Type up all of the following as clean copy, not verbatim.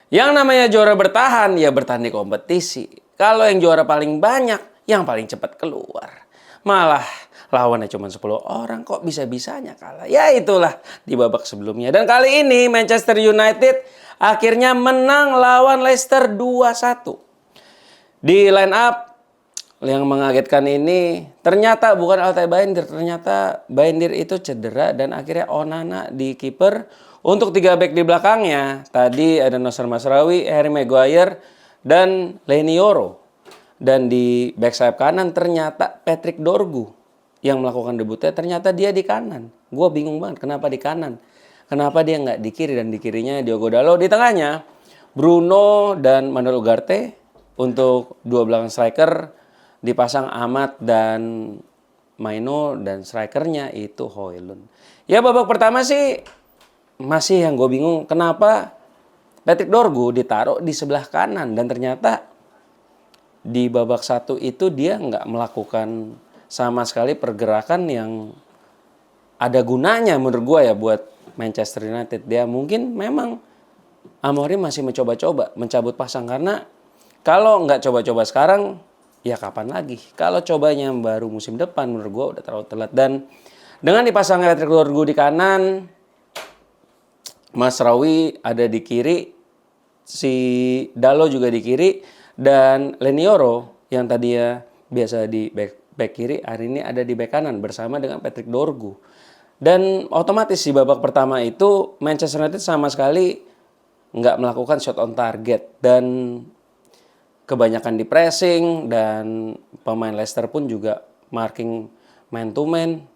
Yang namanya juara bertahan, ya bertahan di kompetisi. Kalau yang juara paling banyak, yang paling cepat keluar. Malah lawannya cuma 10 orang, kok bisa-bisanya kalah. Ya itulah di babak sebelumnya. Dan kali ini Manchester United akhirnya menang lawan Leicester 2-1. Di line up yang mengagetkan ini ternyata bukan Altay Bayindir, ternyata Bayindir itu cedera dan akhirnya Onana di kiper. Untuk 3 back di belakangnya tadi ada Nocer Mazraoui, Harry Maguire dan Leny Yoro. Dan di back sayap kanan ternyata Patrick Dorgu yang melakukan debutnya, ternyata dia di kanan. Gue bingung banget kenapa di kanan. Kenapa dia nggak di kiri, dan di kirinya Diogo Dalot. Di tengahnya Bruno dan Manuel Ugarte. Untuk dua belakang striker dipasang Ahmad dan Maino, dan strikernya itu Højlund. Ya babak pertama sih masih yang gue bingung kenapa Patrick Dorgu ditaruh di sebelah kanan, dan ternyata di babak 1 itu dia nggak melakukan sama sekali pergerakan yang ada gunanya menurut gue ya buat Manchester United. Dia mungkin memang Amorim masih mencoba-coba mencabut pasang, karena kalau nggak coba-coba sekarang ya kapan lagi? Kalau cobanya baru musim depan, menurut gue udah terlalu telat. Dan dengan dipasangnya Patrick Dorgu di kanan, Mazraoui ada di kiri, si Dalot juga di kiri, dan Leny Yoro yang tadinya biasa di back kiri hari ini ada di back kanan bersama dengan Patrick Dorgu. Dan otomatis di babak pertama itu Manchester United sama sekali nggak melakukan shot on target, dan kebanyakan di pressing, dan pemain Leicester pun juga marking man to man.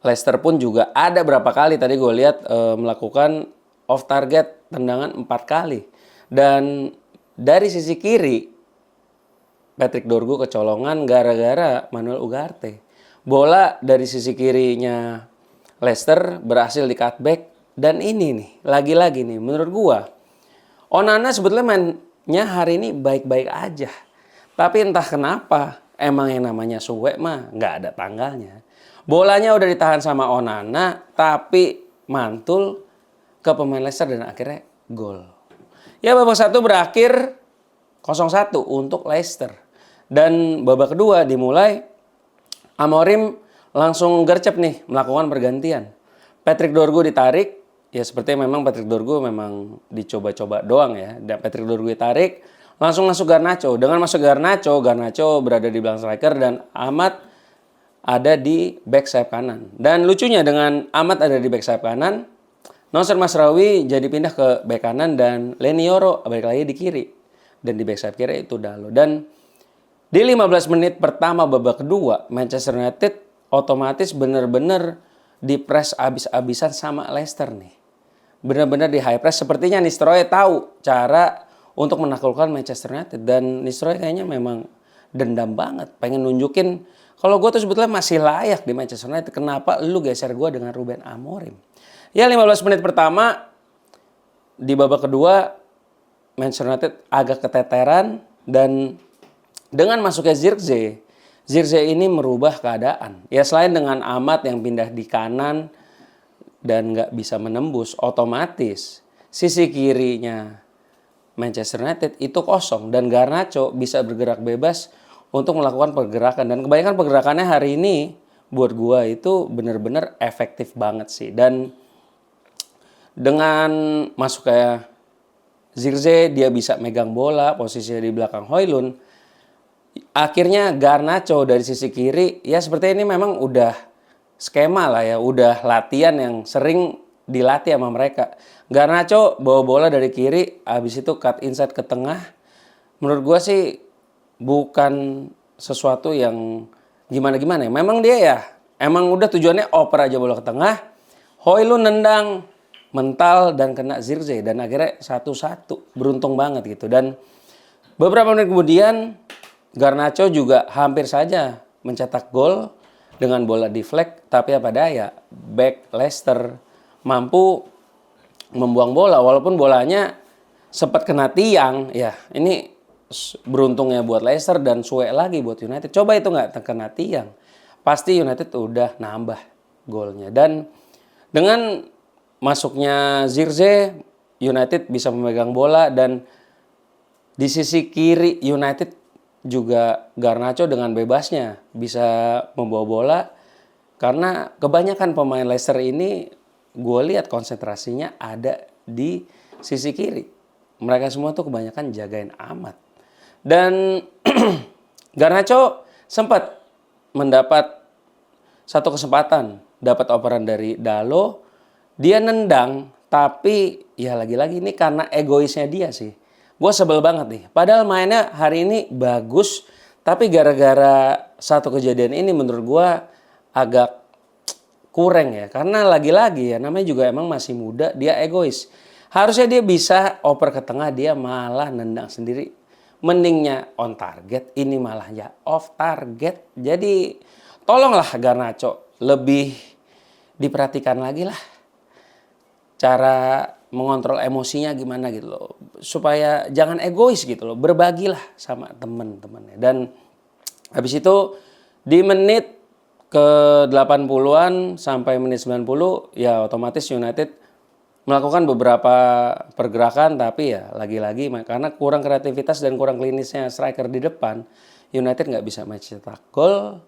Leicester pun juga ada berapa kali tadi gue lihat melakukan off target tendangan 4 kali. Dan dari sisi kiri Patrick Dorgu kecolongan gara-gara Manuel Ugarte. Bola dari sisi kirinya Leicester berhasil di cutback, dan ini nih lagi-lagi nih menurut gue Onana sebetulnya mainnya hari ini baik-baik aja. Tapi entah kenapa emang yang namanya suwe mah nggak ada tanggalnya. Bolanya udah ditahan sama Onana, tapi mantul ke pemain Leicester dan akhirnya gol. Ya babak 1 berakhir 0-1 untuk Leicester. Dan babak kedua dimulai, Amorim langsung gercep nih melakukan pergantian. Patrick Dorgu ditarik, ya seperti memang Patrick Dorgu memang dicoba-coba doang ya. Dan Patrick Dorgu ditarik, langsung masuk Garnacho. Dengan masuk Garnacho berada di belakang striker dan Ahmad ada di back sayap kanan. Dan lucunya dengan Ahmad ada di back sayap kanan, Nocer Mazraoui jadi pindah ke back kanan dan Leny Yoro balik lagi di kiri. Dan di back sayap kiri itu Dalot. Dan di 15 menit pertama babak kedua, Manchester United otomatis benar-benar di-press abis-abisan sama Leicester nih. Benar-benar di high press. Sepertinya Nistelrooy tahu cara untuk menaklukkan Manchester United. Dan Nistelrooy kayaknya memang dendam banget. Pengen nunjukin kalau gue tuh sebetulnya masih layak di Manchester United. Kenapa lu geser gue dengan Ruben Amorim? Ya 15 menit pertama di babak kedua Manchester United agak keteteran, dan dengan masuknya Zirkzee ini merubah keadaan. Ya selain dengan Ahmad yang pindah di kanan dan nggak bisa menembus, otomatis sisi kirinya Manchester United itu kosong dan Garnacho bisa bergerak bebas untuk melakukan pergerakan. Dan kebanyakan pergerakannya hari ini buat gua itu benar-benar efektif banget sih. Dan dengan masuk kayak Zirkzee, dia bisa megang bola, posisinya di belakang Højlund. Akhirnya Garnacho dari sisi kiri, ya seperti ini memang udah skema lah ya, udah latihan yang sering dilatih sama mereka. Garnacho bawa bola dari kiri, habis itu cut inside ke tengah. Menurut gua sih bukan sesuatu yang gimana-gimana ya. Memang dia ya, emang udah tujuannya oper aja bola ke tengah. Højlund nendang mental dan kena Zirkzee, dan akhirnya 1-1. Beruntung banget gitu. Dan beberapa menit kemudian Garnacho juga hampir saja mencetak gol dengan bola deflect, tapi apa daya, back Leicester mampu membuang bola walaupun bolanya sempat kena tiang. Ya, ini beruntungnya buat Leicester dan suwe lagi buat United. Coba itu nggak kena tiang, pasti United udah nambah golnya. Dan dengan masuknya Zirkzee, United bisa memegang bola, dan di sisi kiri United juga Garnacho dengan bebasnya bisa membawa bola, karena kebanyakan pemain Leicester ini gue lihat konsentrasinya ada di sisi kiri. Mereka semua tuh kebanyakan jagain amat. Dan Garnacho sempat mendapat satu kesempatan, dapat operan dari Dalo, dia nendang, tapi ya lagi-lagi ini karena egoisnya dia sih. Gue sebel banget nih. Padahal mainnya hari ini bagus, tapi gara-gara satu kejadian ini menurut gue agak kurang ya. Karena lagi-lagi ya namanya juga emang masih muda, dia egois. Harusnya dia bisa oper ke tengah, dia malah nendang sendiri. Mendingnya on target, ini malah ya off target. Jadi tolonglah Garnacho lebih diperhatikan lagi lah. Cara mengontrol emosinya gimana gitu loh. Supaya jangan egois gitu loh. Berbagilah sama temen-temennya. Dan habis itu di menit ke 80-an sampai menit 90 ya otomatis United melakukan beberapa pergerakan, tapi ya lagi-lagi karena kurang kreativitas dan kurang klinisnya striker di depan, United nggak bisa mencetak gol.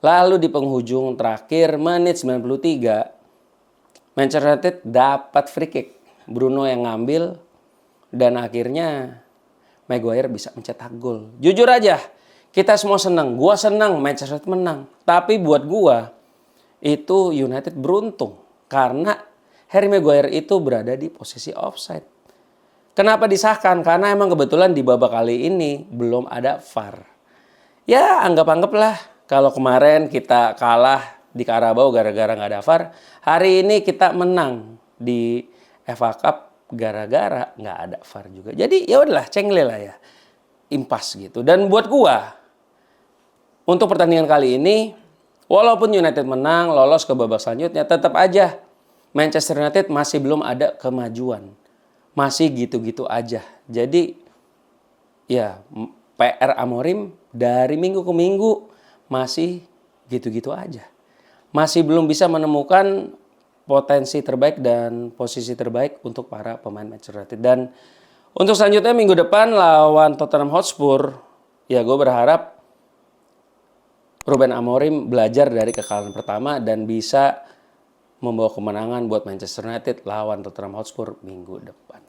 Lalu di penghujung terakhir menit 93 Manchester United dapat free kick, Bruno yang ngambil, dan akhirnya Maguire bisa mencetak gol. Jujur aja, kita semua senang. Gua senang Manchester United menang. Tapi buat gua itu United beruntung karena Harry Maguire itu berada di posisi offside. Kenapa disahkan? Karena emang kebetulan di babak kali ini belum ada VAR. Ya anggaplah kalau kemarin kita kalah di Carabao gara-gara nggak ada VAR, hari ini kita menang di FA Cup gara-gara nggak ada VAR juga. Jadi ya udahlah, cengle lah ya, impas gitu. Dan buat gua untuk pertandingan kali ini, walaupun United menang, lolos ke babak selanjutnya, tetap aja Manchester United masih belum ada kemajuan. Masih gitu-gitu aja. Jadi ya PR Amorim dari minggu ke minggu masih gitu-gitu aja. Masih belum bisa menemukan potensi terbaik dan posisi terbaik untuk para pemain Manchester United. Dan untuk selanjutnya minggu depan lawan Tottenham Hotspur, ya gue berharap Ruben Amorim belajar dari kekalahan pertama dan bisa membawa kemenangan buat Manchester United lawan Tottenham Hotspur minggu depan.